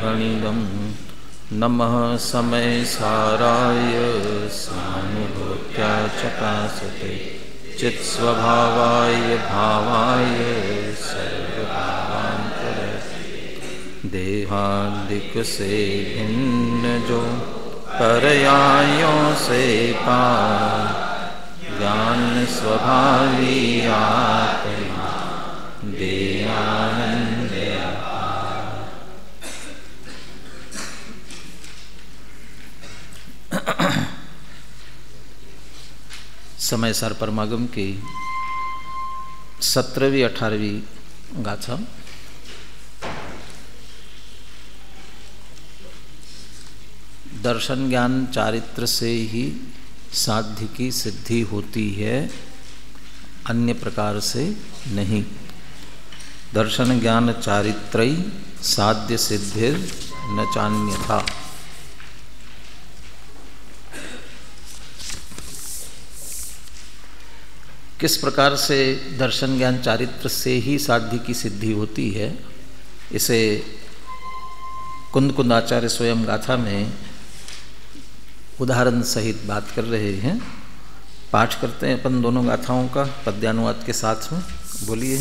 गणितं नमः समय साराय सानुभूत्या चकासते चित्स्वभावाय भावाय सर्वभावान्तरे देहादिक से भिन्न जो परयायों से पार ज्ञान स्वभावी आत्मा दे आनंद अपार। समय सार परमागम की 17वीं 18वीं गाथा। दर्शन ज्ञान चारित्र से ही साध्य की सिद्धि होती है, अन्य प्रकार से नहीं। दर्शन ज्ञान चारित्रई साध्य सिद्धिर न चान्यथा। किस प्रकार से दर्शन ज्ञान चारित्र से ही साध्य की सिद्धि होती है, इसे कुंद कुंद आचार्य स्वयं गाथा में उदाहरण सहित बात कर रहे हैं। पाठ करते हैं अपन दोनों गाथाओं का पद्यानुवाद के साथ में। बोलिए।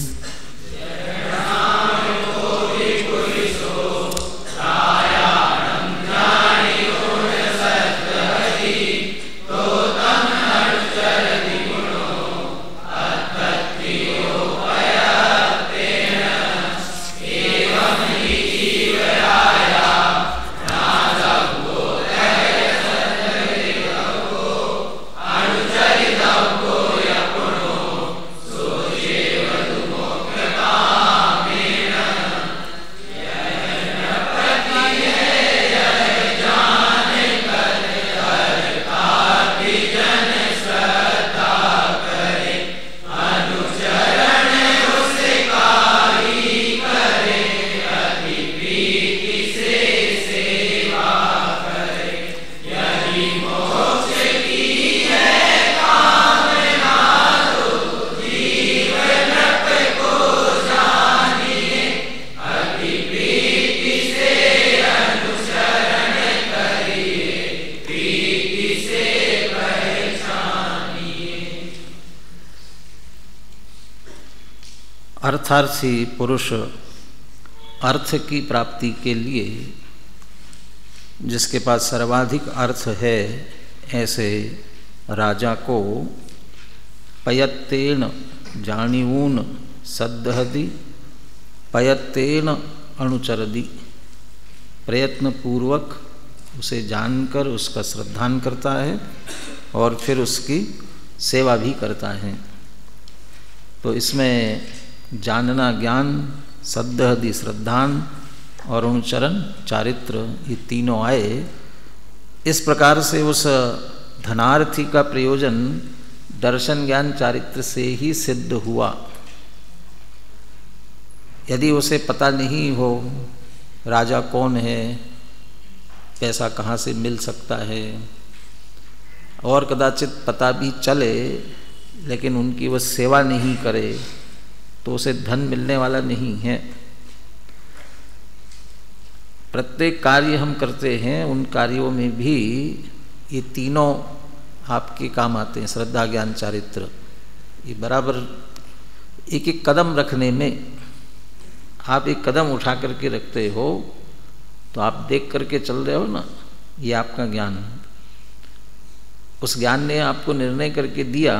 अर्थार्थी पुरुष अर्थ की प्राप्ति के लिए जिसके पास सर्वाधिक अर्थ है, ऐसे राजा को पयत्तेन जानिऊन सद्धहदि पयत्तेन अनुचरदि, प्रयत्न पूर्वक उसे जानकर उसका श्रद्धान करता है और फिर उसकी सेवा भी करता है। तो इसमें जानना ज्ञान, सद्धहदि श्रद्धान और अनुचरण चारित्र, ये तीनों आए। इस प्रकार से उस धनार्थी का प्रयोजन दर्शन ज्ञान चारित्र से ही सिद्ध हुआ। यदि उसे पता नहीं हो राजा कौन है, पैसा कहाँ से मिल सकता है, और कदाचित पता भी चले लेकिन उनकी वह सेवा नहीं करे, तो उसे धन मिलने वाला नहीं है। प्रत्येक कार्य हम करते हैं, उन कार्यों में भी ये तीनों आपके काम आते हैं। श्रद्धा ज्ञान चारित्र ये बराबर एक एक कदम रखने में, आप एक कदम उठा करके रखते हो तो आप देख करके चल रहे हो ना, ये आपका ज्ञान। उस ज्ञान ने आपको निर्णय करके दिया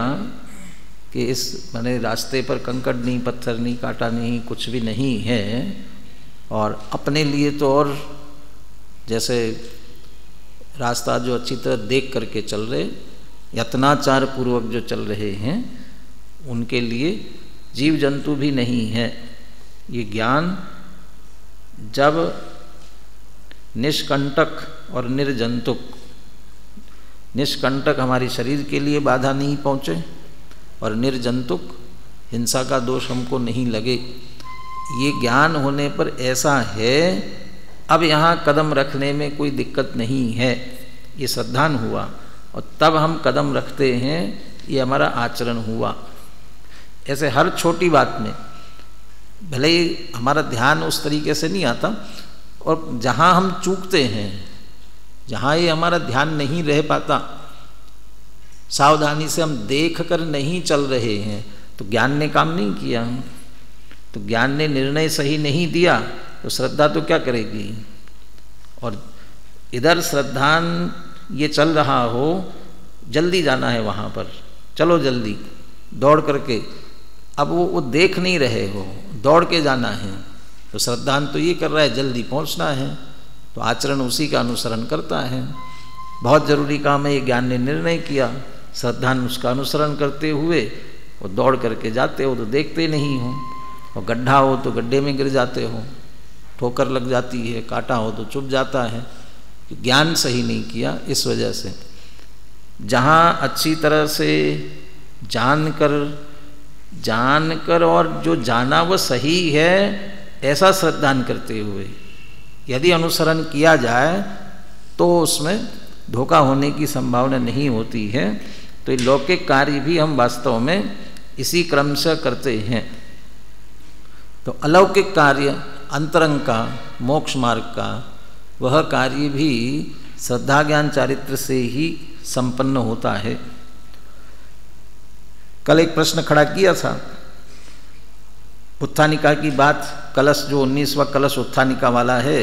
कि इस माने रास्ते पर कंकड़ नहीं, पत्थर नहीं, कांटा नहीं, कुछ भी नहीं है। और अपने लिए तो और जैसे रास्ता जो अच्छी तरह देख करके चल रहे, यत्नाचार पूर्वक जो चल रहे हैं, उनके लिए जीव जंतु भी नहीं है। ये ज्ञान जब निष्कंटक और निर्जंतुक, निष्कंटक हमारे शरीर के लिए बाधा नहीं पहुँचे और निर्जंतुक हिंसा का दोष हमको नहीं लगे, ये ज्ञान होने पर ऐसा है अब यहाँ कदम रखने में कोई दिक्कत नहीं है, ये श्रद्धान हुआ। और तब हम कदम रखते हैं, ये हमारा आचरण हुआ। ऐसे हर छोटी बात में भले ही हमारा ध्यान उस तरीके से नहीं आता और जहाँ हम चूकते हैं, जहाँ ये हमारा ध्यान नहीं रह पाता, सावधानी से हम देख कर नहीं चल रहे हैं, तो ज्ञान ने काम नहीं किया। तो ज्ञान ने निर्णय सही नहीं दिया तो श्रद्धा तो क्या करेगी। और इधर श्रद्धान ये चल रहा हो, जल्दी जाना है वहाँ पर, चलो जल्दी दौड़ करके, अब वो देख नहीं रहे हो, दौड़ के जाना है, तो श्रद्धान तो ये कर रहा है जल्दी पहुँचना है, तो आचरण उसी का अनुसरण करता है। बहुत जरूरी काम है, ये ज्ञान ने निर्णय किया, श्रद्धान उसका अनुसरण करते हुए वो दौड़ करके जाते हो तो देखते नहीं हो, और गड्ढा हो तो गड्ढे में गिर जाते हो, ठोकर लग जाती है, कांटा हो तो चुभ जाता है। ज्ञान सही नहीं किया, इस वजह से जहाँ अच्छी तरह से जानकर और जो जाना वो सही है ऐसा श्रद्धान करते हुए यदि अनुसरण किया जाए तो उसमें धोखा होने की संभावना नहीं होती है। तो ये लौकिक कार्य भी हम वास्तव में इसी क्रम से करते हैं। तो अलौकिक कार्य अंतरंग का, मोक्ष मार्ग का, वह कार्य भी श्रद्धा ज्ञान चारित्र से ही संपन्न होता है। कल एक प्रश्न खड़ा किया था उत्थानिका की बात, कलश जो 19वां कलश उत्थानिका वाला है,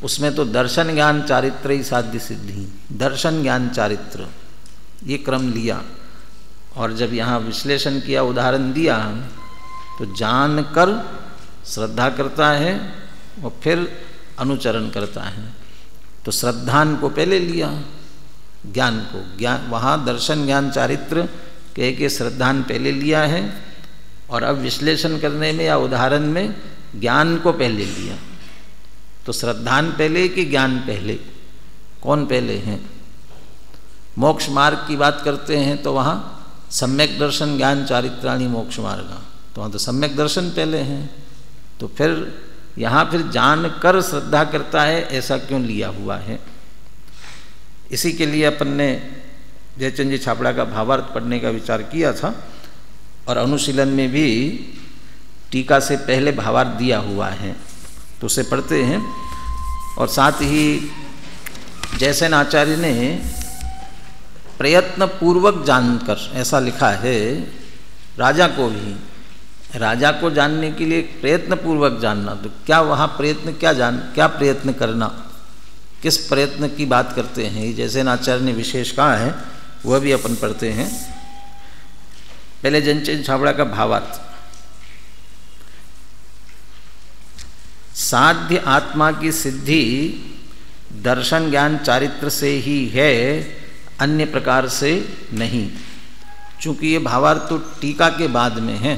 उसमें तो दर्शन ज्ञान चारित्र ही साध्य सिद्धि, दर्शन ज्ञान चारित्र ये क्रम लिया, और जब यहाँ विश्लेषण किया, उदाहरण दिया, तो जानकर श्रद्धा करता है और फिर अनुचरण करता है। तो श्रद्धान को पहले लिया, ज्ञान को, ज्ञान वहाँ दर्शन ज्ञान चारित्र कह के श्रद्धान पहले लिया है, और अब विश्लेषण करने में या उदाहरण में ज्ञान को पहले लिया। तो श्रद्धान पहले कि ज्ञान पहले, कौन पहले हैं। मोक्ष मार्ग की बात करते हैं तो वहाँ सम्यक दर्शन ज्ञान चारित्राणि मोक्ष मार्ग, तो वहाँ तो सम्यक दर्शन पहले हैं। तो फिर यहाँ फिर जान कर श्रद्धा करता है, ऐसा क्यों लिया हुआ है। इसी के लिए अपन ने जयचंद जी छाबड़ा का भावार्थ पढ़ने का विचार किया था, और अनुशीलन में भी टीका से पहले भावार्थ दिया हुआ है, तो उसे पढ़ते हैं। और साथ ही जयसेन आचार्य ने प्रयत्न पूर्वक जानकर, ऐसा लिखा है, राजा को भी, राजा को जानने के लिए प्रयत्न पूर्वक जानना, तो क्या वहाँ प्रयत्न क्या प्रयत्न करना, किस प्रयत्न की बात करते हैं, जयसेन आचार्य ने विशेष कहा है, वह भी अपन पढ़ते हैं। पहले जयचंद छाबड़ा का भावार्थ। साध्य आत्मा की सिद्धि दर्शन ज्ञान चारित्र से ही है, अन्य प्रकार से नहीं। चूँकि ये भावार्थ तो टीका के बाद में है,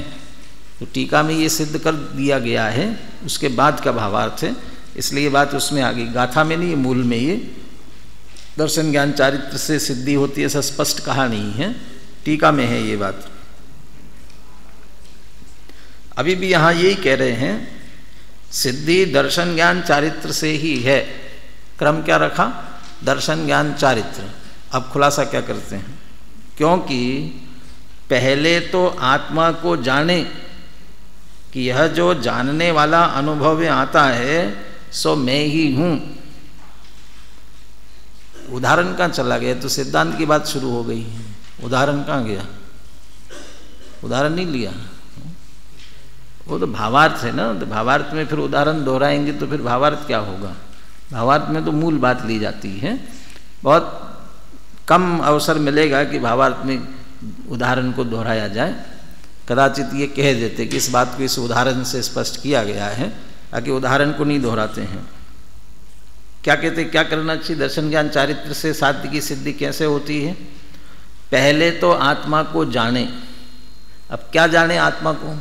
तो टीका में ये सिद्ध कर दिया गया है, उसके बाद का भावार्थ है, इसलिए बात उसमें आ गई, गाथा में नहीं, मूल में ये दर्शन ज्ञान चारित्र से सिद्धि होती है, ऐसा स्पष्ट कहा नहीं है, टीका में है ये बात। अभी भी यहाँ यही कह रहे हैं, सिद्धि दर्शन ज्ञान चारित्र से ही है। क्रम क्या रखा, दर्शन ज्ञान चारित्र। अब खुलासा क्या करते हैं, क्योंकि पहले तो आत्मा को जाने कि यह जो जानने वाला अनुभव में आता है सो मैं ही हूँ। उदाहरण कहाँ चला गया, तो सिद्धांत की बात शुरू हो गई, उदाहरण कहाँ गया, उदाहरण नहीं लिया, वो तो भावार्थ है ना, तो भावार्थ में फिर उदाहरण दोहराएंगे तो फिर भावार्थ क्या होगा। भावार्थ में तो मूल बात ली जाती है, बहुत कम अवसर मिलेगा कि भावार्थ में उदाहरण को दोहराया जाए। कदाचित ये कह देते कि इस बात को इस उदाहरण से स्पष्ट किया गया है, ताकि उदाहरण को नहीं दोहराते हैं। क्या कहते, क्या करना चाहिए, दर्शन ज्ञान चारित्र से साध्य की सिद्धि कैसे होती है। पहले तो आत्मा को जाने। अब क्या जाने आत्मा को,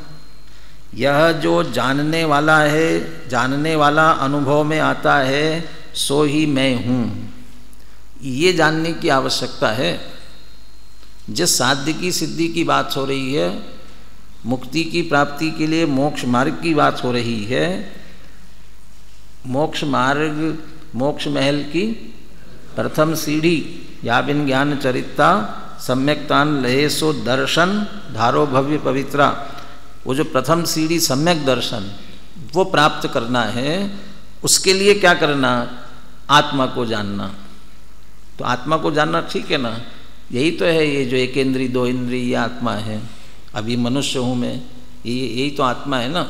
यह जो जानने वाला है, जानने वाला अनुभव में आता है सो ही मैं हूँ, ये जानने की आवश्यकता है। जिस साध्य की सिद्धि की बात हो रही है, मुक्ति की प्राप्ति के लिए मोक्ष मार्ग की बात हो रही है, मोक्ष मार्ग, मोक्ष महल की प्रथम सीढ़ी, या बिन ज्ञान चरिता सम्यक्तान लहे सो दर्शन धारो भव्य पवित्रा। वो जो प्रथम सीढ़ी सम्यक दर्शन, वो प्राप्त करना है, उसके लिए क्या करना? आत्मा को जानना। तो आत्मा को जानना ठीक है ना, यही तो है ये जो एक इंद्री दो इंद्री ये आत्मा है। अभी मनुष्य हूँ मैं, यही तो आत्मा है ना।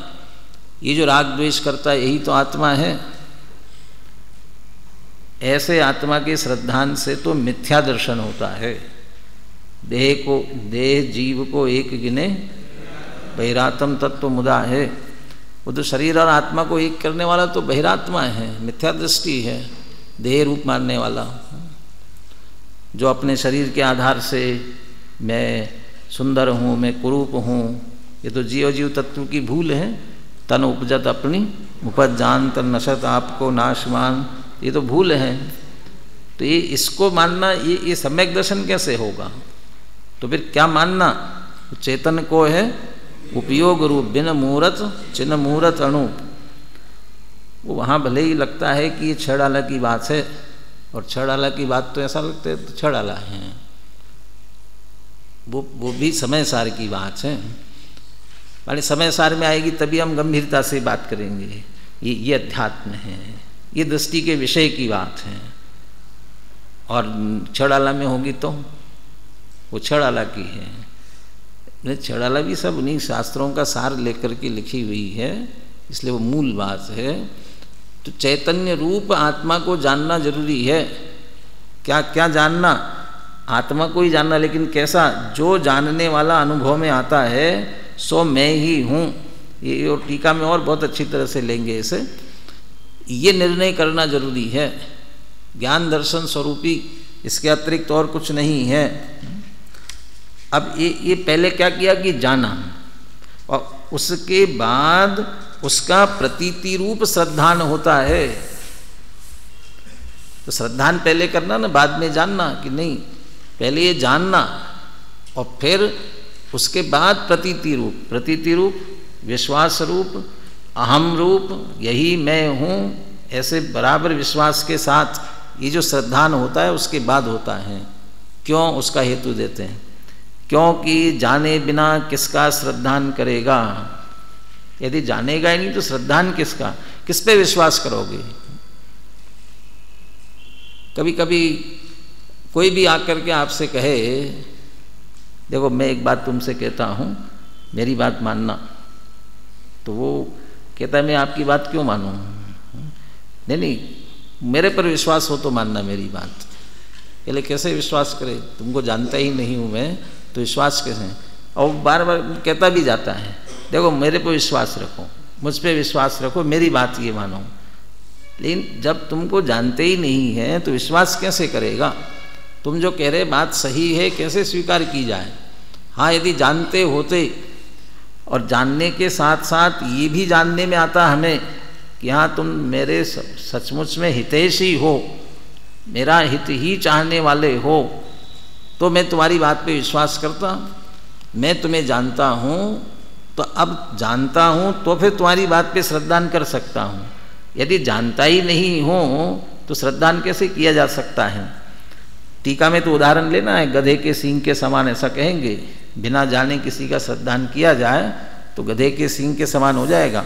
ये जो राग द्वेष करता है यही तो आत्मा है। ऐसे आत्मा के श्रद्धान से तो मिथ्या दर्शन होता है। देह जीव को एक गिने बहिरात्म तत्व मुदा है। वो तो शरीर और आत्मा को एक करने वाला तो बहिरात्मा है, मिथ्या दृष्टि है, देह रूप मानने वाला, जो अपने शरीर के आधार से मैं सुंदर हूँ, मैं कुरूप हूँ, ये तो जीव तत्व की भूल है। तन उपजत अपनी उपज जान तन नशत आपको नाशमान, ये तो भूल है। तो ये इसको मानना, ये सम्यक दर्शन कैसे होगा? तो फिर क्या मानना? चेतन को है उपयोग रूप बिन मूरत चिन्ह मूरत अणुप। वो वहाँ भले ही लगता है कि ये छह डाला की बात है, और छह डाला की बात तो ऐसा लगता है तो छह डाला है, वो भी समय सार की बात है। माने समय सार में आएगी तभी हम गंभीरता से बात करेंगे। ये अध्यात्म है, ये दृष्टि के विषय की बात है। और छह डाला में होगी तो वो छह डाला की है। छह डाला भी सब उन्हीं शास्त्रों का सार लेकर के लिखी हुई है, इसलिए वो मूल बात है। तो चैतन्य रूप आत्मा को जानना जरूरी है। क्या क्या जानना? आत्मा को ही जानना, लेकिन कैसा? जो जानने वाला अनुभव में आता है सो मैं ही हूँ। ये और टीका में और बहुत अच्छी तरह से लेंगे इसे। ये निर्णय करना जरूरी है। ज्ञान दर्शन स्वरूपी, इसके अतिरिक्त और कुछ नहीं है। अब ये पहले क्या किया कि जाना, और उसके बाद उसका प्रतीति रूप श्रद्धान होता है। तो श्रद्धान पहले करना ना, बाद में जानना कि नहीं। पहले ये जानना और फिर उसके बाद प्रतीति रूप, विश्वास रूप, अहम रूप, यही मैं हूँ, ऐसे बराबर विश्वास के साथ ये जो श्रद्धान होता है उसके बाद होता है। क्यों? उसका हेतु देते हैं। क्योंकि जाने बिना किसका श्रद्धान करेगा? यदि जानेगा ही नहीं तो श्रद्धान किसका? किस पे विश्वास करोगे? कभी कभी कोई भी आकर के आपसे कहे, देखो मैं एक बात तुमसे कहता हूँ, मेरी बात मानना। तो वो कहता है मैं आपकी बात क्यों मानूँ? नहीं, मेरे पर विश्वास हो तो मानना मेरी बात। पहले कैसे विश्वास करे? तुमको जानता ही नहीं हूँ मैं, तो विश्वास कैसे? और बार बार कहता भी जाता है, देखो मेरे पर विश्वास रखो, मुझ पर विश्वास रखो, मेरी बात ये मानो। लेकिन जब तुमको जानते ही नहीं है तो विश्वास कैसे करेगा? तुम जो कह रहे बात सही है, कैसे स्वीकार की जाए? हाँ, यदि जानते होते, और जानने के साथ साथ ये भी जानने में आता हमें कि हाँ तुम मेरे सचमुच में हितैषी हो, मेरा हित ही चाहने वाले हो, तो मैं तुम्हारी बात पे विश्वास करता। मैं तुम्हें जानता हूँ, तो अब जानता हूँ तो फिर तुम्हारी बात पे श्रद्धान कर सकता हूँ। यदि जानता ही नहीं हो तो श्रद्धान कैसे किया जा सकता है? टीका में तो उदाहरण लेना है, गधे के सींग के समान ऐसा कहेंगे। बिना जाने किसी का श्रद्धान किया जाए तो गधे के सींग के समान हो जाएगा।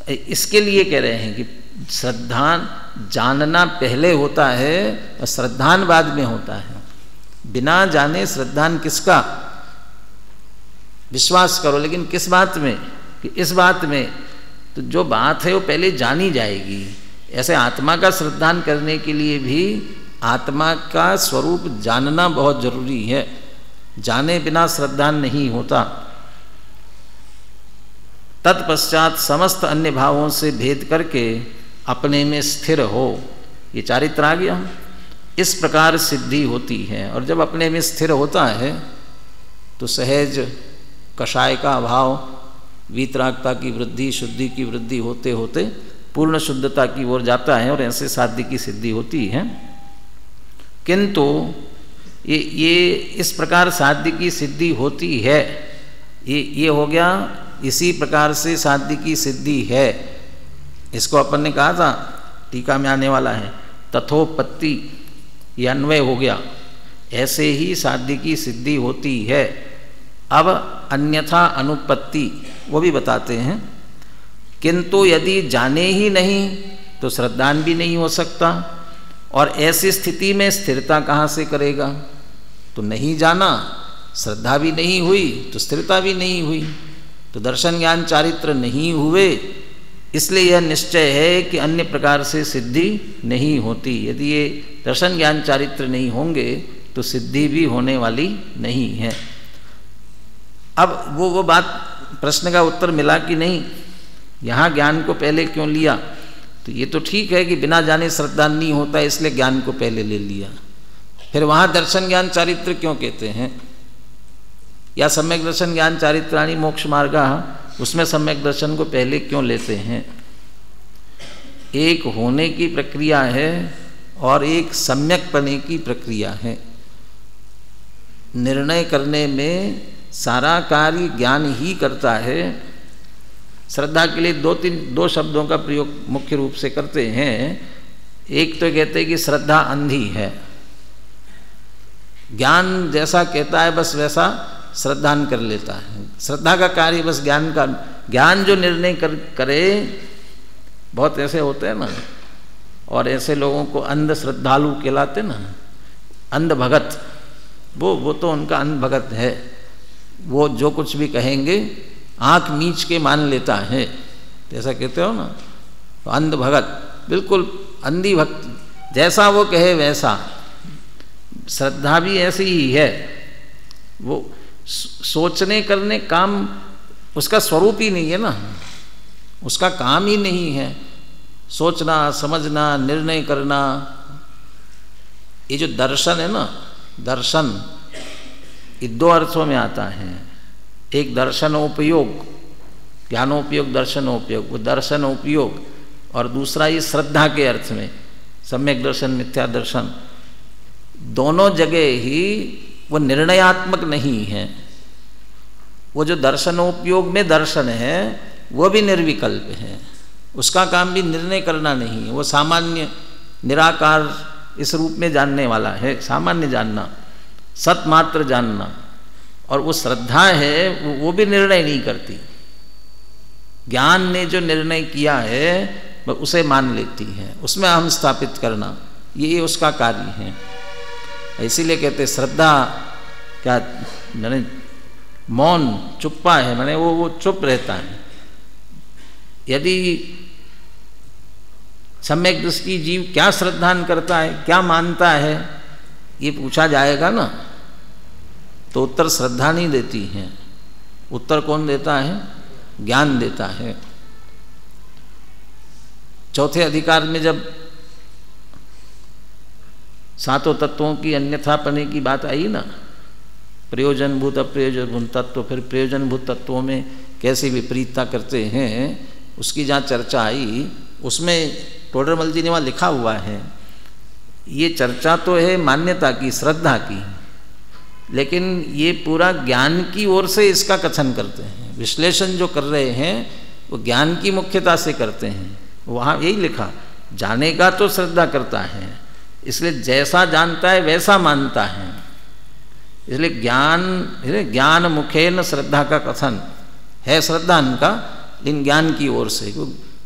इसके लिए कह रहे हैं कि श्रद्धान जानना पहले होता है और श्रद्धान बाद में होता है। बिना जाने श्रद्धान किसका? विश्वास करो, लेकिन किस बात में? कि इस बात में। तो जो बात है वो पहले जानी जाएगी। ऐसे आत्मा का श्रद्धान करने के लिए भी आत्मा का स्वरूप जानना बहुत जरूरी है। जाने बिना श्रद्धान नहीं होता। तत्पश्चात समस्त अन्य भावों से भेद करके अपने में स्थिर हो, ये चारित्र आ गया। इस प्रकार सिद्धि होती है। और जब अपने में स्थिर होता है तो सहज कषाय का अभाव, वीतरागता की वृद्धि, शुद्धि की वृद्धि होते होते पूर्ण शुद्धता की ओर जाता है, और ऐसे साध्य की सिद्धि होती है। किंतु ये इस प्रकार साध्य की सिद्धि होती है, ये हो गया। इसी प्रकार से साध्य की सिद्धि है, इसको अपन ने कहा था, टीका में आने वाला है। तथोपत्ति, ये अन्वय हो गया। ऐसे ही साध्य की सिद्धि होती है। अब अन्यथा अनुपत्ति, वो भी बताते हैं। किंतु यदि जाने ही नहीं तो श्रद्धान भी नहीं हो सकता। और ऐसी स्थिति में स्थिरता कहाँ से करेगा? तो नहीं जाना, श्रद्धा भी नहीं हुई तो स्थिरता भी नहीं हुई, तो दर्शन ज्ञान चारित्र नहीं हुए। इसलिए यह निश्चय है कि अन्य प्रकार से सिद्धि नहीं होती। यदि ये दर्शन ज्ञान चारित्र नहीं होंगे तो सिद्धि भी होने वाली नहीं है। अब वो बात, प्रश्न का उत्तर मिला कि नहीं, यहाँ ज्ञान को पहले क्यों लिया? तो ये तो ठीक है कि बिना जाने श्रद्धा नहीं होता, इसलिए ज्ञान को पहले ले लिया। फिर वहाँ दर्शन ज्ञान चारित्र क्यों कहते हैं? या सम्यक दर्शन ज्ञान चारित्राणि मोक्ष मार्गा, उसमें सम्यक दर्शन को पहले क्यों लेते हैं? एक होने की प्रक्रिया है और एक सम्यक पने की प्रक्रिया है। निर्णय करने में सारा कार्य ज्ञान ही करता है। श्रद्धा के लिए दो शब्दों का प्रयोग मुख्य रूप से करते हैं। एक तो कहते हैं कि श्रद्धा अंधी है, ज्ञान जैसा कहता है बस वैसा श्रद्धान कर लेता है। श्रद्धा का कार्य बस ज्ञान का, ज्ञान जो निर्णय करे, बहुत ऐसे होते हैं ना, और ऐसे लोगों को अंध श्रद्धालु कहलाते ना, अंध भगत, वो तो उनका अंध भगत है। वो जो कुछ भी कहेंगे आंख मीच के मान लेता है, जैसा कहते हो ना, तो अंध भगत, बिल्कुल अंधी भक्त, जैसा वो कहे वैसा। श्रद्धा भी ऐसी ही है, वो सोचने करने काम उसका स्वरूप ही नहीं है ना, उसका काम ही नहीं है सोचना, समझना, निर्णय करना। ये जो दर्शन है ना, दर्शन ये दो अर्थों में आता है। एक दर्शनोपयोग, ज्ञानोपयोग, दर्शनोपयोग, वो दर्शनोपयोग, और दूसरा ये श्रद्धा के अर्थ में सम्यक दर्शन, मिथ्या दर्शन। दोनों जगह ही वो निर्णयात्मक नहीं है। वो जो दर्शनोपयोग में दर्शन है वो भी निर्विकल्प है, उसका काम भी निर्णय करना नहीं है। वो सामान्य निराकार इस रूप में जानने वाला है, सामान्य जानना, सतमात्र जानना। और वो श्रद्धा है वो भी निर्णय नहीं करती, ज्ञान ने जो निर्णय किया है वह उसे मान लेती है, उसमें अहम स्थापित करना, ये उसका कार्य है। इसीलिए कहते श्रद्धा क्या, मैंने मौन, चुप्पा है, मैंने वो चुप रहता है। यदि सम्यक दृष्टि जीव क्या श्रद्धान करता है, क्या मानता है, ये पूछा जाएगा ना, तो उत्तर श्रद्धा नहीं देती है। उत्तर कौन देता है? ज्ञान देता है। चौथे अधिकार में जब सातों तत्वों की अन्यथापने की बात आई ना, प्रयोजनभूत अप्रयोजनभूत तत्व, फिर प्रयोजनभूत तत्वों में कैसे विपरीतता करते हैं, उसकी जहाँ चर्चा आई, उसमें टोडरमल जी ने वहाँ लिखा हुआ है, ये चर्चा तो है मान्यता की, श्रद्धा की, लेकिन ये पूरा ज्ञान की ओर से इसका कथन करते हैं। विश्लेषण जो कर रहे हैं वो ज्ञान की मुख्यता से करते हैं। वहाँ यही लिखा, जानेगा तो श्रद्धा करता है, इसलिए जैसा जानता है वैसा मानता है। इसलिए ज्ञान मुखेन श्रद्धा का कथन है, श्रद्धान का, इन ज्ञान की ओर से।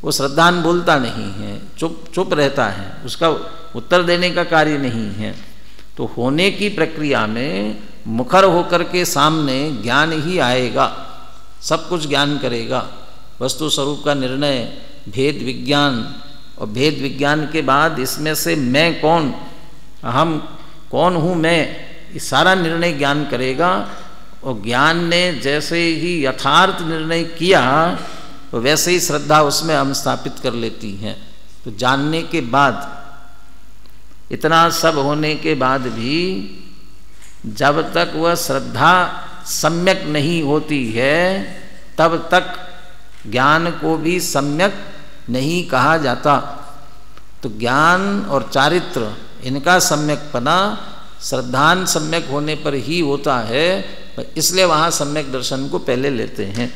वो श्रद्धान बोलता नहीं है, चुप रहता है, उसका उत्तर देने का कार्य नहीं है। तो होने की प्रक्रिया में मुखर होकर के सामने ज्ञान ही आएगा, सब कुछ ज्ञान करेगा, वस्तु स्वरूप का निर्णय, भेद विज्ञान, और भेद विज्ञान के बाद इसमें से मैं कौन, अहम कौन हूँ मैं, ये सारा निर्णय ज्ञान करेगा। और ज्ञान ने जैसे ही यथार्थ निर्णय किया तो वैसे ही श्रद्धा उसमें हम स्थापित कर लेती हैं। तो जानने के बाद, इतना सब होने के बाद भी जब तक वह श्रद्धा सम्यक नहीं होती है तब तक ज्ञान को भी सम्यक नहीं कहा जाता। तो ज्ञान और चारित्र इनका सम्यकपना श्रद्धान सम्यक होने पर ही होता है, इसलिए वहाँ सम्यक दर्शन को पहले लेते हैं।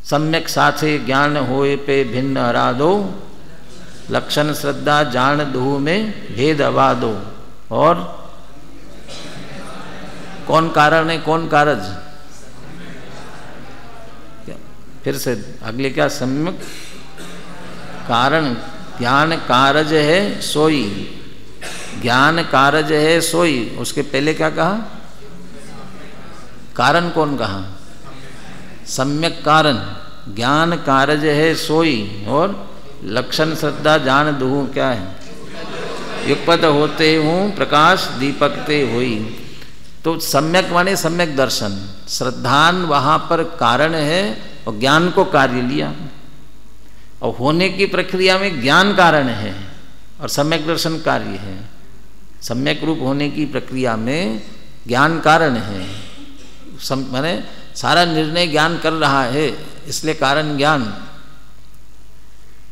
सम्यक साथे ज्ञान होए पे भिन्न अराधो, लक्षण श्रद्धा जान दो में भेद अवादो। और कौन कारण है, कौन कारज? फिर से अगले क्या? सम्यक कारण ज्ञान कारज है सोई, ज्ञान कारज है सोई, उसके पहले क्या कहा? कारण कौन कहा? सम्यक कारण, ज्ञान कारज है सोई, और लक्षण श्रद्धा जान दूँ क्या है? युगपद होते हूँ प्रकाश दीपक ते होई। तो सम्यक माने सम्यक दर्शन, श्रद्धान वहाँ पर कारण है और ज्ञान को कार्य लिया, और होने की प्रक्रिया में ज्ञान कारण है और सम्यक दर्शन कार्य है। सम्यक रूप होने की प्रक्रिया में ज्ञान कारण है, माने सारा निर्णय ज्ञान कर रहा है, इसलिए कारण ज्ञान।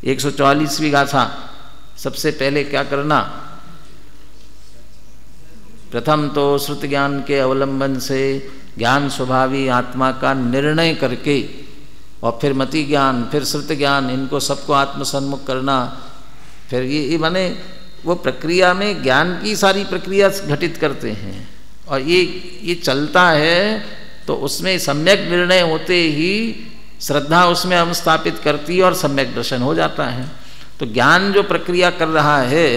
144वीं गाथा, सबसे पहले क्या करना? प्रथम तो श्रुत ज्ञान के अवलंबन से ज्ञान स्वभावी आत्मा का निर्णय करके, और फिर मति ज्ञान, फिर श्रुत ज्ञान, इनको सबको आत्मसन्मुख करना। फिर ये माने वो प्रक्रिया में ज्ञान की सारी प्रक्रिया घटित करते हैं, और ये चलता है तो उसमें सम्यक निर्णय होते ही श्रद्धा उसमें हम स्थापित करती है और सम्यक दर्शन हो जाता है। तो ज्ञान जो प्रक्रिया कर रहा है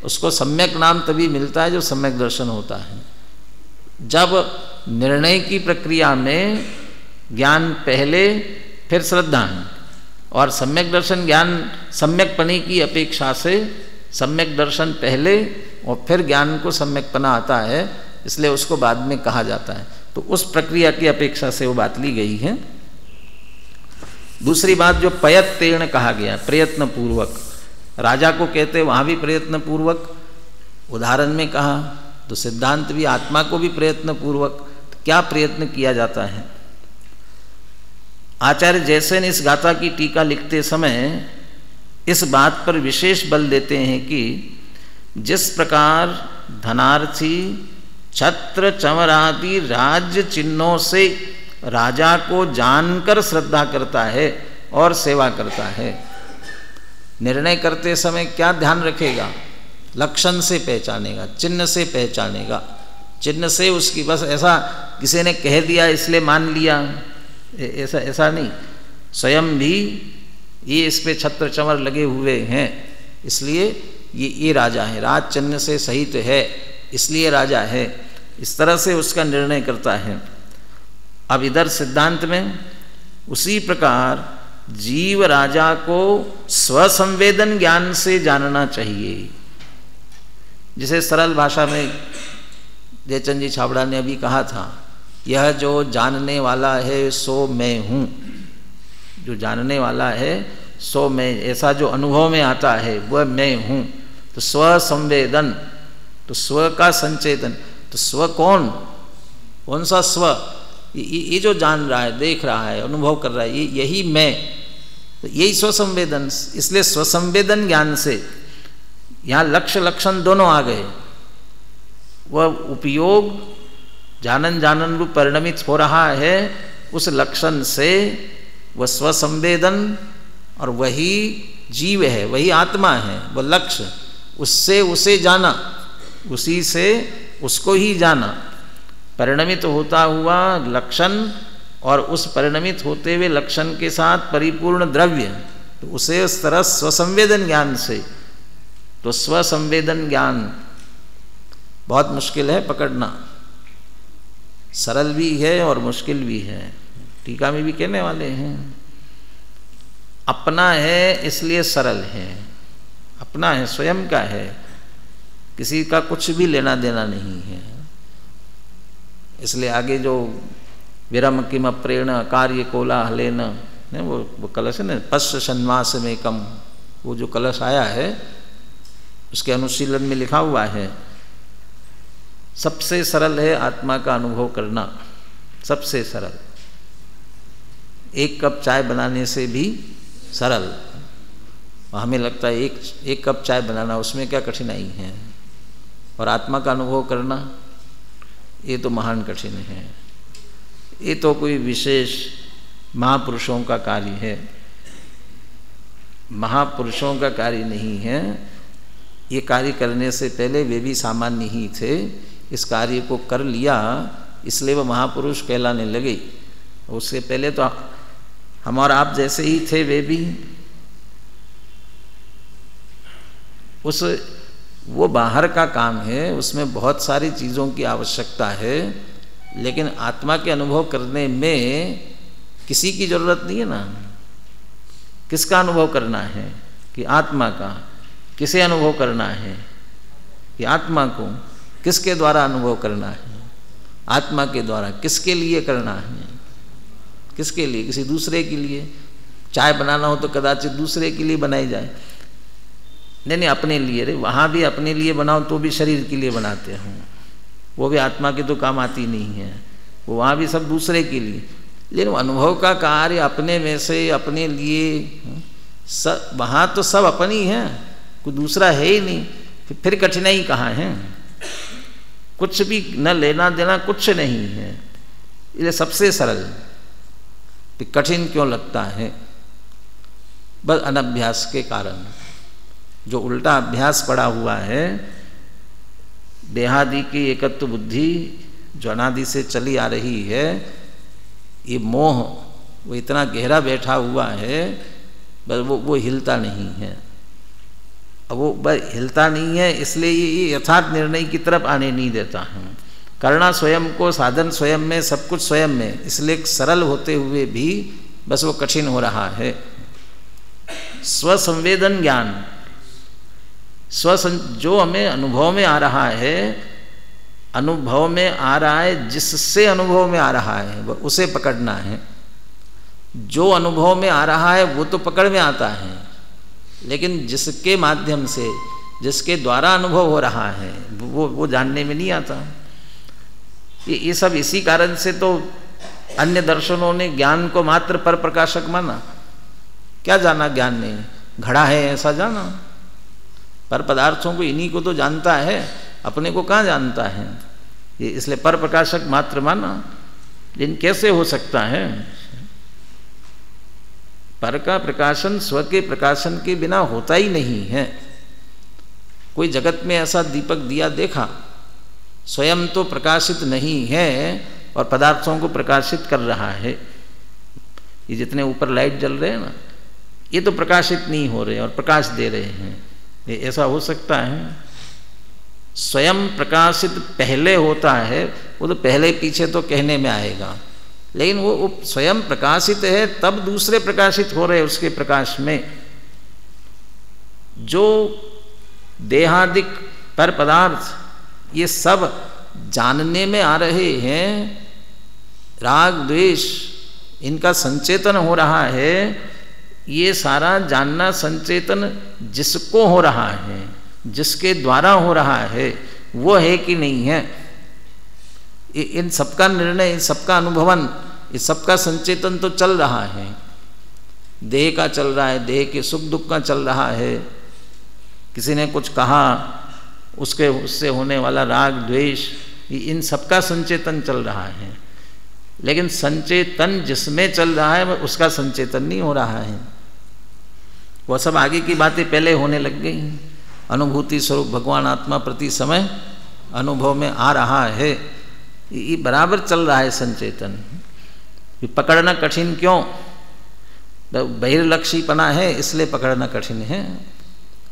उसको सम्यक नाम तभी मिलता है जो सम्यक दर्शन होता है। जब निर्णय की प्रक्रिया में ज्ञान पहले, फिर श्रद्धा, और सम्यक दर्शन ज्ञान सम्यकपने की अपेक्षा से सम्यक दर्शन पहले और फिर ज्ञान को सम्यकपना आता है, इसलिए उसको बाद में कहा जाता है। तो उस प्रक्रिया की अपेक्षा से वो बात ली गई है। दूसरी बात जो प्रयत्न कहा गया, प्रयत्न पूर्वक, राजा को कहते वहाँ भी प्रयत्न पूर्वक उदाहरण में कहा, तो सिद्धांत भी आत्मा को भी प्रयत्न पूर्वक। तो क्या प्रयत्न किया जाता है? आचार्य जैसे ने इस गाथा की टीका लिखते समय इस बात पर विशेष बल देते हैं कि जिस प्रकार धनार्थी छत्र चमर आदि राज्य चिन्हों से राजा को जानकर श्रद्धा करता है और सेवा करता है, निर्णय करते समय क्या ध्यान रखेगा? लक्षण से पहचानेगा, चिन्ह से पहचानेगा। चिन्ह से उसकी बस ऐसा किसी ने कह दिया इसलिए मान लिया, ऐसा नहीं। स्वयं भी ये इस पे छत्र चमर लगे हुए हैं, इसलिए ये राजा है, राज चिन्ह से सहित है, इसलिए राजा है, इस तरह से उसका निर्णय करता है। अब इधर सिद्धांत में उसी प्रकार जीव राजा को स्वसंवेदन ज्ञान से जानना चाहिए। जिसे सरल भाषा में जयचंद जी छाबड़ा ने अभी कहा था, यह जो जानने वाला है सो मैं हूँ। जो जानने वाला है सो मैं, ऐसा जो अनुभव में आता है वह मैं हूँ। तो स्व संवेदन, तो स्व का संचेतन, तो स्व कौन सा स्व? ये जो जान रहा है, देख रहा है, अनुभव कर रहा है, यही मैं, तो यही स्वसंवेदन। इसलिए स्वसंवेदन ज्ञान से यहाँ लक्ष्य लक्षण दोनों आ गए। वह उपयोग जानन रूप परिणमित हो रहा है, उस लक्षण से वह स्वसंवेदन, और वही जीव है, वही आत्मा है, वह लक्ष्य, उससे उसे जाना, उसी से उसको ही जाना। परिणमित होता हुआ लक्षण और उस परिणमित होते हुए लक्षण के साथ परिपूर्ण द्रव्य, तो उसे उस तरह स्वसंवेदन ज्ञान से। तो स्वसंवेदन ज्ञान बहुत मुश्किल है पकड़ना, सरल भी है और मुश्किल भी है। टीका में भी कहने वाले हैं, अपना है इसलिए सरल है, अपना है, स्वयं का है, किसी का कुछ भी लेना देना नहीं है। इसलिए आगे जो विरम किम प्रेण कार्य कोलाहलेन, वो कलश है ना, पश्य सन्मास में कम, वो जो कलश आया है उसके अनुशीलन में लिखा हुआ है, सबसे सरल है आत्मा का अनुभव करना, सबसे सरल। एक कप चाय बनाने से भी सरल। हमें लगता है एक कप चाय बनाना, उसमें क्या कठिनाई है, और आत्मा का अनुभव करना ये तो महान कठिन है। ये तो कोई विशेष महापुरुषों का कार्य है, महापुरुषों का कार्य नहीं है। ये कार्य करने से पहले वे भी सामान्य ही थे, इस कार्य को कर लिया इसलिए वह महापुरुष कहलाने लगे। उससे पहले तो हम और आप जैसे ही थे वे भी, वो बाहर का काम है, उसमें बहुत सारी चीज़ों की आवश्यकता है, लेकिन आत्मा के अनुभव करने में किसी की ज़रूरत नहीं है ना। किसका अनुभव करना है? कि आत्मा का। किसे अनुभव करना है? कि आत्मा को। किसके द्वारा अनुभव करना है? आत्मा के द्वारा। किसके लिए करना है? किसके लिए? किसी दूसरे के लिए। चाय बनाना हो तो कदाचित दूसरे के लिए बनाई जाए, नहीं अपने लिए। रे वहाँ भी अपने लिए बनाओ तो भी शरीर के लिए बनाते हो, वो भी आत्मा के तो काम आती नहीं है, वो वहाँ भी सब दूसरे के लिए। लेकिन अनुभव का कार्य अपने में से अपने लिए सब, वहाँ तो सब अपनी है, कोई दूसरा है ही नहीं। फिर कठिनाई कहाँ है? कुछ भी न लेना देना कुछ नहीं है, इसलिए सबसे सरल। कठिन क्यों लगता है? बस अनभ्यास के कारण। जो उल्टा अभ्यास पड़ा हुआ है, देहादि की एकत्व बुद्धि जो अनादि से चली आ रही है, ये मोह वो इतना गहरा बैठा हुआ है, बस वो हिलता नहीं है। अब वो बस हिलता नहीं है, इसलिए ये यथार्थ निर्णय की तरफ आने नहीं देता है। करना स्वयं को, साधन स्वयं में, सब कुछ स्वयं में, इसलिए सरल होते हुए भी बस वो कठिन हो रहा है। स्वसंवेदन ज्ञान, जो हमें अनुभव में आ रहा है, अनुभव में आ रहा है, जिससे अनुभव में आ रहा है उसे पकड़ना है। जो अनुभव में आ रहा है वो तो पकड़ में आता है, लेकिन जिसके माध्यम से, जिसके द्वारा अनुभव हो रहा है वो जानने में नहीं आता। ये सब इसी कारण से तो अन्य दर्शनों ने ज्ञान को मात्र पर प्रकाशक माना। क्या जाना ज्ञान ने? घड़ा है ऐसा जाना। पर पदार्थों को इन्हीं को तो जानता है, अपने को कहाँ जानता है? ये इसलिए पर प्रकाशक मात्र माना। लेकिन कैसे हो सकता है? पर का प्रकाशन स्व के प्रकाशन के बिना होता ही नहीं है। कोई जगत में ऐसा दीपक दिया देखा? स्वयं तो प्रकाशित नहीं है और पदार्थों को प्रकाशित कर रहा है। ये जितने ऊपर लाइट जल रहे हैं ना, ये तो प्रकाशित नहीं हो रहे और प्रकाश दे रहे हैं। ये ऐसा हो सकता है? स्वयं प्रकाशित पहले होता है, वो तो पहले पीछे तो कहने में आएगा, लेकिन वो स्वयं प्रकाशित है तब दूसरे प्रकाशित हो रहे उसके प्रकाश में। जो देहादिक पर पदार्थ ये सब जानने में आ रहे हैं, राग द्वेष इनका संचेतन हो रहा है, ये सारा जानना संचेतन जिसको हो रहा है, जिसके द्वारा हो रहा है, वो है कि नहीं है? इन सबका निर्णय, इन सबका अनुभवन, इस सबका संचेतन तो चल रहा है। देह का चल रहा है, देह के सुख दुख का चल रहा है। किसी ने कुछ कहा, उससे होने वाला राग द्वेष, इन सबका संचेतन चल रहा है। लेकिन संचेतन जिसमें चल रहा है उसका संचेतन नहीं हो रहा है। वह सब आगे की बातें पहले होने लग गई। अनुभूति स्वरूप भगवान आत्मा प्रति समय अनुभव में आ रहा है, ये बराबर चल रहा है संचेतन। पकड़ना कठिन क्यों? बहिर्लक्षीपना है इसलिए पकड़ना कठिन है।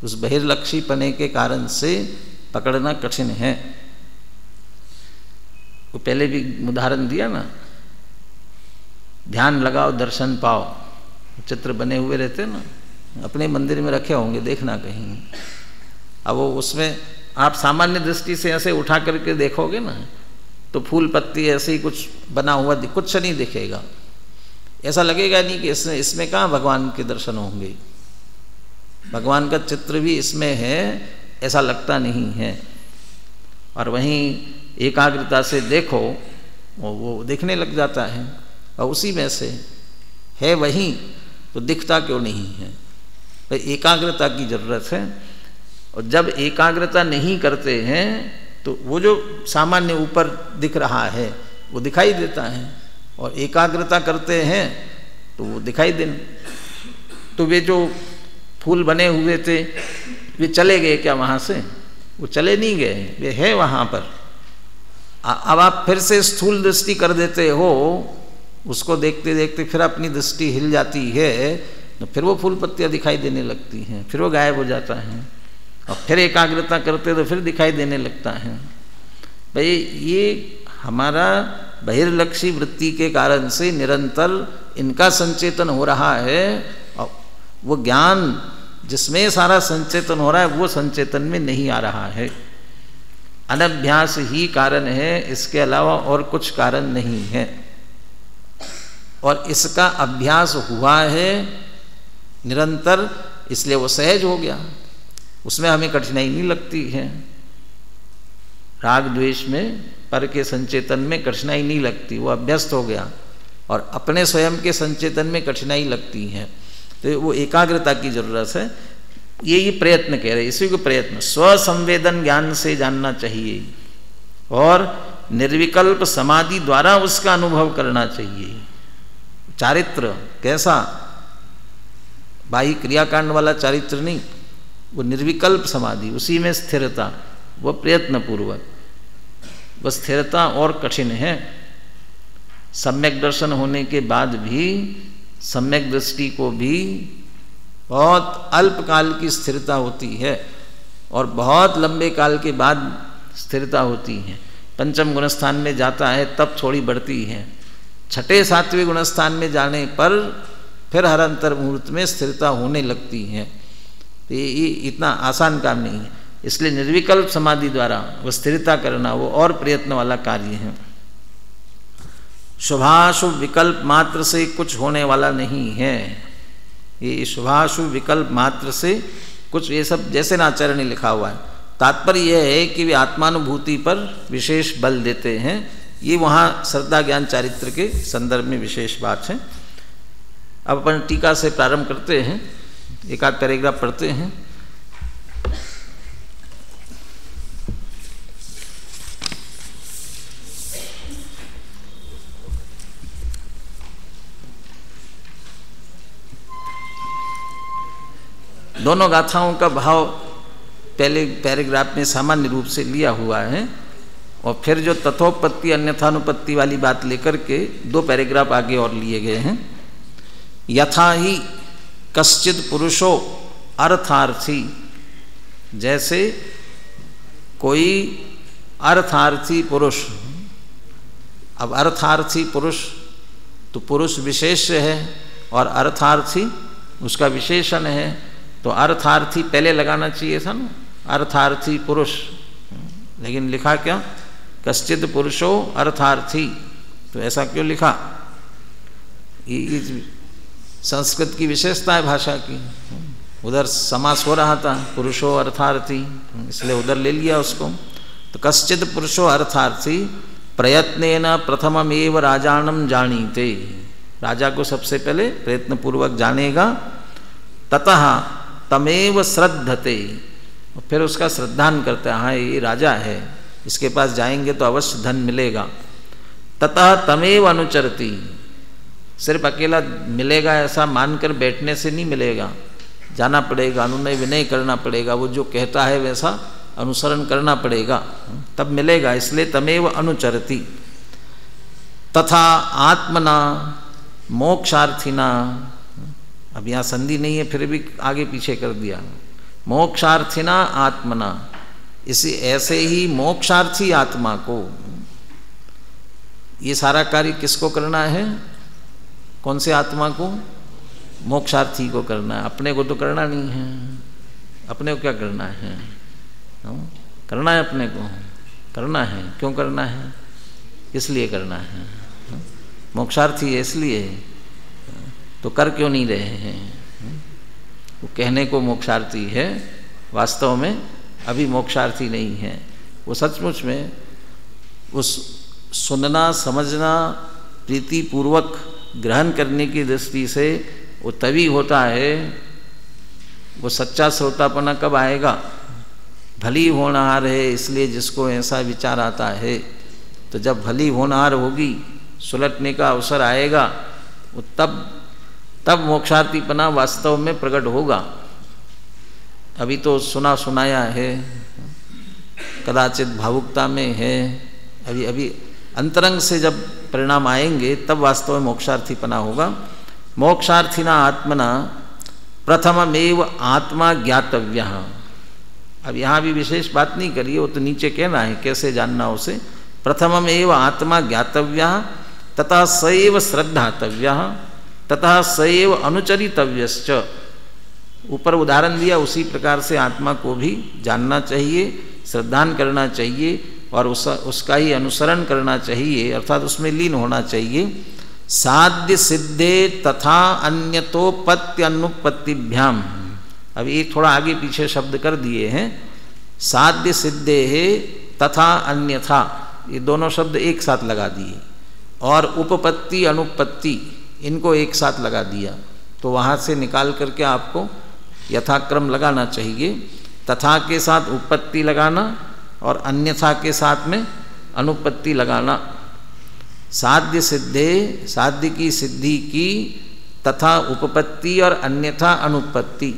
उस बहिर्लक्षीपने के कारण से पकड़ना कठिन है। वो पहले भी उदाहरण दिया ना, ध्यान लगाओ दर्शन पाओ। चित्र बने हुए रहते ना, अपने मंदिर में रखे होंगे, देखना कहीं। अब वो उसमें आप सामान्य दृष्टि से ऐसे उठा करके देखोगे ना, तो फूल पत्ती ऐसे ही कुछ बना हुआ कुछ नहीं दिखेगा। ऐसा लगेगा नहीं कि इसमें कहाँ भगवान के दर्शन होंगे, भगवान का चित्र भी इसमें है, ऐसा लगता नहीं है। और वहीं एकाग्रता से देखो, वो दिखने लग जाता है, और उसी में से है वहीं, तो दिखता क्यों नहीं है? तो एकाग्रता की जरूरत है। और जब एकाग्रता नहीं करते हैं तो वो जो सामान्य ऊपर दिख रहा है वो दिखाई देता है, और एकाग्रता करते हैं तो वो दिखाई देने। तो वे जो फूल बने हुए थे वे चले गए क्या वहाँ से? वो चले नहीं गए, वे है वहाँ पर। अब आप फिर से स्थूल दृष्टि कर देते हो, उसको देखते देखते फिर अपनी दृष्टि हिल जाती है, तो फिर वो फूल पत्तियाँ दिखाई देने लगती हैं, फिर वो गायब हो जाता है। और फिर एकाग्रता करते तो फिर दिखाई देने लगता है। भाई ये हमारा बहिर्लक्षी वृत्ति के कारण से निरंतर इनका संचेतन हो रहा है, और वो ज्ञान जिसमें सारा संचेतन हो रहा है वो संचेतन में नहीं आ रहा है। अनभ्यास ही कारण है, इसके अलावा और कुछ कारण नहीं है। और इसका अभ्यास हुआ है निरंतर, इसलिए वो सहज हो गया, उसमें हमें कठिनाई नहीं लगती है। राग द्वेष में पर के संचेतन में कठिनाई नहीं लगती, वो अभ्यस्त हो गया। और अपने स्वयं के संचेतन में कठिनाई लगती है, तो वो एकाग्रता की जरूरत है। ये प्रयत्न कह रहे, इसी को प्रयत्न स्वसंवेदन ज्ञान से जानना चाहिए और निर्विकल्प समाधि द्वारा उसका अनुभव करना चाहिए। चारित्र कैसा, बाह्य क्रियाकांड वाला चारित्र नहीं, वो निर्विकल्प समाधि, उसी में स्थिरता, वो प्रयत्न पूर्वक। वह स्थिरता और कठिन है। सम्यक दर्शन होने के बाद भी सम्यक दृष्टि को भी बहुत अल्प काल की स्थिरता होती है और बहुत लंबे काल के बाद स्थिरता होती है। पंचम गुणस्थान में जाता है तब थोड़ी बढ़ती है, छठे सातवें गुणस्थान में जाने पर फिर हर अंतर मुहूर्त में स्थिरता होने लगती है। तो ये इतना आसान काम नहीं है, इसलिए निर्विकल्प समाधि द्वारा वो स्थिरता करना वो और प्रयत्न वाला कार्य है। शुभाशुभ विकल्प मात्र से कुछ होने वाला नहीं है। ये शुभाशुभ विकल्प मात्र से कुछ, ये सब जैसे नाचार्य ने लिखा हुआ है, तात्पर्य यह है कि वे आत्मानुभूति पर विशेष बल देते हैं। ये वहाँ श्रद्धा ज्ञान चारित्र के संदर्भ में विशेष बात है। अब अपन टीका से प्रारंभ करते हैं, एक आध पैराग्राफ पढ़ते हैं। दोनों गाथाओं का भाव पहले पैराग्राफ में सामान्य रूप से लिया हुआ है और फिर जो तथोपत्ति अन्यथानुपत्ति वाली बात लेकर के दो पैराग्राफ आगे और लिए गए हैं। यथा ही कश्चिद पुरुषो अर्थार्थी, जैसे कोई अर्थार्थी पुरुष। अब अर्थार्थी पुरुष तो पुरुष विशेष्य है और अर्थार्थी उसका विशेषण है, तो अर्थार्थी पहले लगाना चाहिए था ना, अर्थार्थी पुरुष, लेकिन लिखा क्या कश्चिद पुरुषो अर्थार्थी। तो ऐसा क्यों लिखा? ये संस्कृत की विशेषता है भाषा की। उधर समास हो रहा था पुरुषो अर्थार्थी, इसलिए उधर ले लिया उसको। तो कश्चिद पुरुषो अर्थार्थी प्रयत्नेन प्रथममेव राजानम जानीते, राजा को सबसे पहले प्रयत्न पूर्वक जानेगा। ततः तमेव श्रद्धते, फिर उसका श्रद्धान करता है, हाँ ये राजा है, इसके पास जाएंगे तो अवश्य धन मिलेगा। ततः तमेव अनुचरति, सिर्फ अकेला मिलेगा ऐसा मानकर बैठने से नहीं मिलेगा, जाना पड़ेगा, अनुनय विनय करना पड़ेगा, वो जो कहता है वैसा अनुसरण करना पड़ेगा, तब मिलेगा। इसलिए तमेव अनुचरति। तथा आत्मना मोक्षार्थिना, अब यहाँ संधि नहीं है फिर भी आगे पीछे कर दिया, मोक्षार्थिना आत्मना, इसी ऐसे ही मोक्षार्थी आत्मा को, ये सारा कार्य किसको करना है? कौन से आत्मा को? मोक्षार्थी को करना है, अपने को तो करना नहीं है। अपने को क्या करना है? करना है अपने को, करना है। क्यों करना है? इसलिए करना है, मोक्षार्थी है इसलिए, तो कर क्यों नहीं रहे हैं? वो कहने को मोक्षार्थी है, वास्तव में अभी मोक्षार्थी नहीं है। वो सचमुच में उस सुनना समझना प्रीतिपूर्वक ग्रहण करने की दृष्टि से वो तभी होता है। वो सच्चा श्रोतापना कब आएगा? भली होनहार है इसलिए जिसको ऐसा विचार आता है, तो जब भली होनहार होगी, सुलटने का अवसर आएगा, वो तब मोक्षार्थीपना वास्तव में प्रकट होगा। अभी तो सुना सुनाया है, कदाचित भावुकता में है, अभी अंतरंग से जब परिणाम आएंगे तब वास्तव में मोक्षार्थीपना होगा। मोक्षार्थिना आत्मना प्रथममेव आत्मा ज्ञातव्यः। अब यहाँ भी विशेष बात नहीं करिए, वो तो नीचे कहना है कैसे जानना उसे। प्रथमम एव आत्मा ज्ञातव्य तथा सैव श्रद्धातव्य तथा सैव अनुचरितव्यश्च। ऊपर उदाहरण दिया, उसी प्रकार से आत्मा को भी जानना चाहिए, श्रद्धान करना चाहिए और उसका ही अनुसरण करना चाहिए, अर्थात उसमें लीन होना चाहिए। साध्य सिद्धे तथा अन्यतोपत्त्यनुपत्तिभ्याम। अब ये थोड़ा आगे पीछे शब्द कर दिए हैं। साध्य सिद्धे तथा अन्यथा, ये दोनों शब्द एक साथ लगा दिए, और उपपत्ति अनुपत्ति इनको एक साथ लगा दिया। तो वहाँ से निकाल करके आपको यथाक्रम लगाना चाहिए। तथा के साथ उपपत्ति लगाना और अन्यथा के साथ में अनुपत्ति लगाना। साध्य सिद्धे, साध्य की सिद्धि की, तथा उपपत्ति और अन्यथा अनुपत्ति।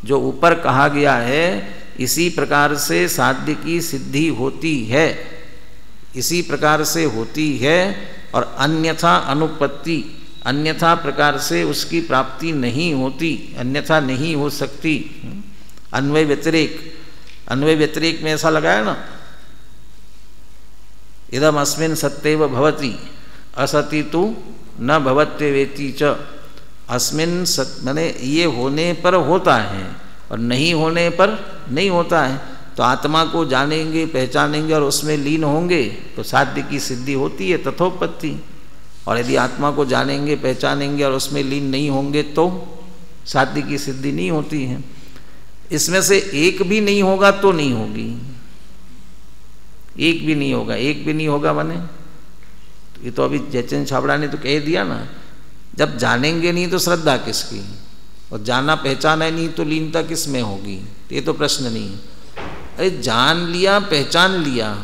जो ऊपर कहा गया है इसी प्रकार से साध्य की सिद्धि होती है, इसी प्रकार से होती है। और अन्यथा अनुपत्ति, अन्यथा प्रकार से उसकी प्राप्ति नहीं होती, अन्यथा नहीं हो सकती। अन्वय व्यतिरेक, अन्वय व्यतिरेक में ऐसा लगाया ना, इदम अस्मिन् सत्येव भवति असति तु न भवत्येवेति च। अस्मिन् सत माने ये होने पर होता है और नहीं होने पर नहीं होता है। तो आत्मा को जानेंगे, पहचानेंगे और उसमें लीन होंगे तो साध्य की सिद्धि होती है, तथोपत्ति। और यदि आत्मा को जानेंगे, पहचानेंगे और उसमें लीन नहीं होंगे तो साध्य की सिद्धि नहीं होती है। इसमें से एक भी नहीं होगा तो नहीं होगी, एक भी नहीं होगा, एक भी नहीं होगा माने ये तो अभी जयचंद छाबड़ा ने तो कह दिया ना, जब जानेंगे नहीं तो श्रद्धा किसकी, और जाना पहचाना नहीं तो लीनता किस में होगी, ये तो प्रश्न नहीं है। अरे जान लिया, पहचान लिया,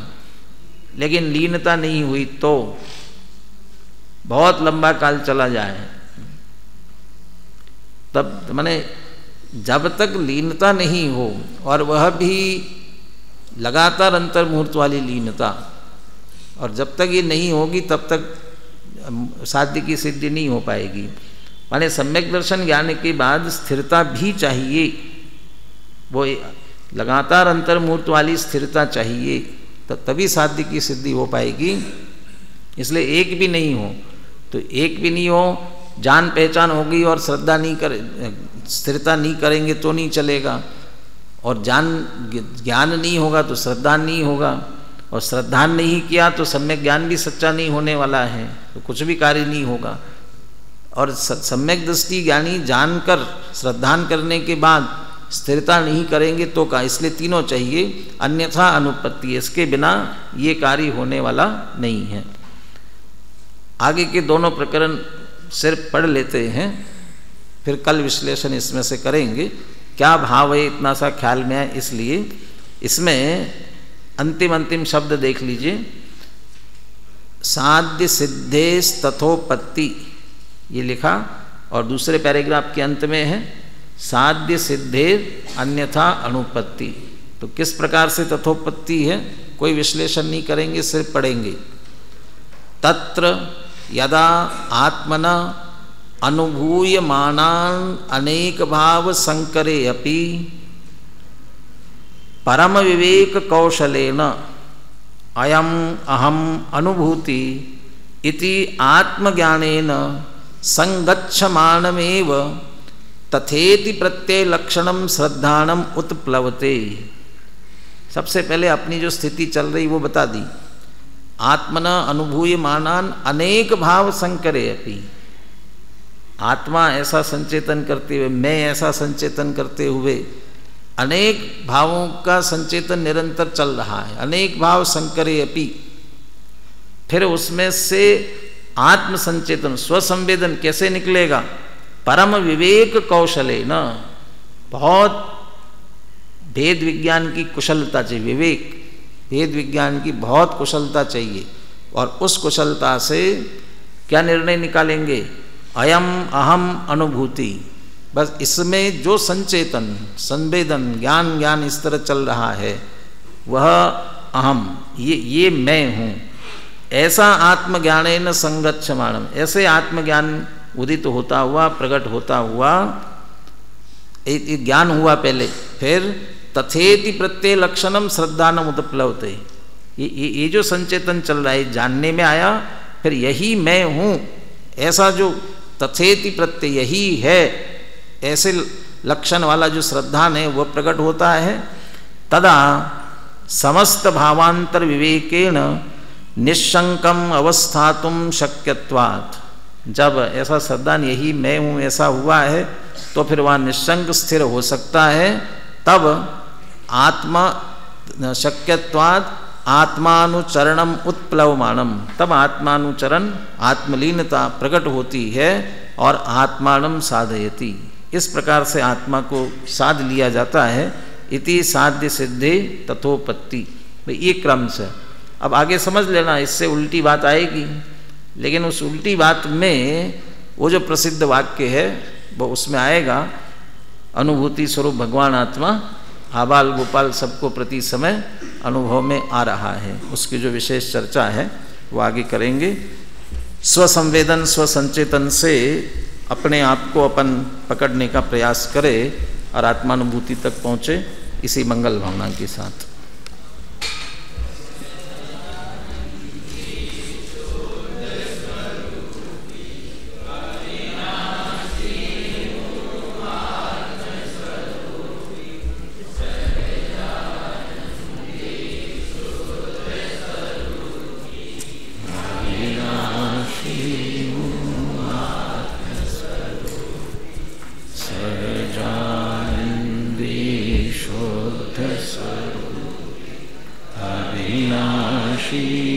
लेकिन लीनता नहीं हुई तो बहुत लंबा काल चला जाए। तब माने जब तक लीनता नहीं हो, और वह भी लगातार अंतर्मुहूर्त वाली लीनता, और जब तक ये नहीं होगी तब तक साध्य की सिद्धि नहीं हो पाएगी। माने सम्यक दर्शन ज्ञान के बाद स्थिरता भी चाहिए, वो लगातार अंतर्मुहूर्त वाली स्थिरता चाहिए, तभी साध्य की सिद्धि हो पाएगी। इसलिए एक भी नहीं हो तो एक भी नहीं हो, जान पहचान होगी और श्रद्धा नहीं कर, स्थिरता नहीं करेंगे तो नहीं चलेगा, और ज्ञान नहीं होगा तो श्रद्धा नहीं होगा, और श्रद्धा नहीं किया तो सम्यक ज्ञान भी सच्चा नहीं होने वाला है, तो कुछ भी कार्य नहीं होगा। और सम्यक दृष्टि ज्ञानी जानकर श्रद्धान करने के बाद स्थिरता नहीं करेंगे तो का, इसलिए तीनों चाहिए, अन्यथा अनुपत्ति, इसके बिना ये कार्य होने वाला नहीं है। आगे के दोनों प्रकरण सिर्फ पढ़ लेते हैं, फिर कल विश्लेषण इसमें से करेंगे। क्या भाव है इतना सा ख्याल में है, इसलिए इसमें अंतिम शब्द देख लीजिए। साध्य सिद्धेश तथोपत्ति ये लिखा, और दूसरे पैराग्राफ के अंत में है साध्य सिद्धेर अन्यथा अनुपत्ति। तो किस प्रकार से तथोपत्ति है, कोई विश्लेषण नहीं करेंगे, सिर्फ पढ़ेंगे। तत्र यदा आत्मना अनुभूयमानान् अनेक भाव संकरे अपि परम विवेक कौशलेन अयम अहम अनुभूति इति आत्मज्ञानेन संगच्छमानमेव तथेति प्रत्यय लक्षणम श्रद्धानम उत्प्लवते। सबसे पहले अपनी जो स्थिति चल रही वो बता दी। आत्मना अनुभूयमानान् अनेक भाव संकरे अपि, आत्मा ऐसा संचेतन करते हुए, मैं ऐसा संचेतन करते हुए, अनेक भावों का संचेतन निरंतर चल रहा है। अनेक भाव संकरे अपि, फिर उसमें से आत्म संचेतन, स्वसंवेदन कैसे निकलेगा? परम विवेक कौशले न, बहुत भेद विज्ञान की कुशलता चाहिए। विवेक, भेद विज्ञान की बहुत कुशलता चाहिए, और उस कुशलता से क्या निर्णय निकालेंगे? अयम अहम अनुभूति। बस इसमें जो संचेतन, संवेदन, ज्ञान इस तरह चल रहा है, वह अहम, ये मैं हूँ, ऐसा आत्मज्ञानेन संगच्छमानम, ऐसे आत्मज्ञान उदित होता हुआ, प्रकट होता हुआ, एक ज्ञान हुआ पहले, फिर तथेति प्रत्यय लक्षणम श्रद्धानम उत्प्लवते, ये जो संचेतन चल रहा है जानने में आया, फिर यही मैं हूँ ऐसा जो तथेति प्रत्यय यही है ऐसे लक्षण वाला जो श्रद्धान है वह प्रकट होता है। तदा समस्त भावांतर विवेकेन निशंकम अवस्थातुम शक्यत्वात्, जब ऐसा श्रद्धान यही मैं हूँ ऐसा हुआ है तो फिर वहाँ निशंक स्थिर हो सकता है। तब आत्मा शक्यत्वात् आत्मानुचरणम उत्प्लवमानम, तब आत्मानुचरण आत्मलीनता प्रकट होती है और आत्मानम साधयति, इस प्रकार से आत्मा को साध लिया जाता है। इति साध्य सिद्धि तथोपत्ति, ये क्रम से। अब आगे समझ लेना, इससे उल्टी बात आएगी, लेकिन उस उल्टी बात में वो जो प्रसिद्ध वाक्य है वो उसमें आएगा, अनुभूति स्वरूप भगवान आत्मा आबाल गोपाल सबको प्रति समय अनुभव में आ रहा है, उसकी जो विशेष चर्चा है वो आगे करेंगे। स्वसंवेदन स्वसंचेतन से अपने आप को अपन पकड़ने का प्रयास करे और आत्मानुभूति तक पहुँचे, इसी मंगल भावना के साथ। अविनाशी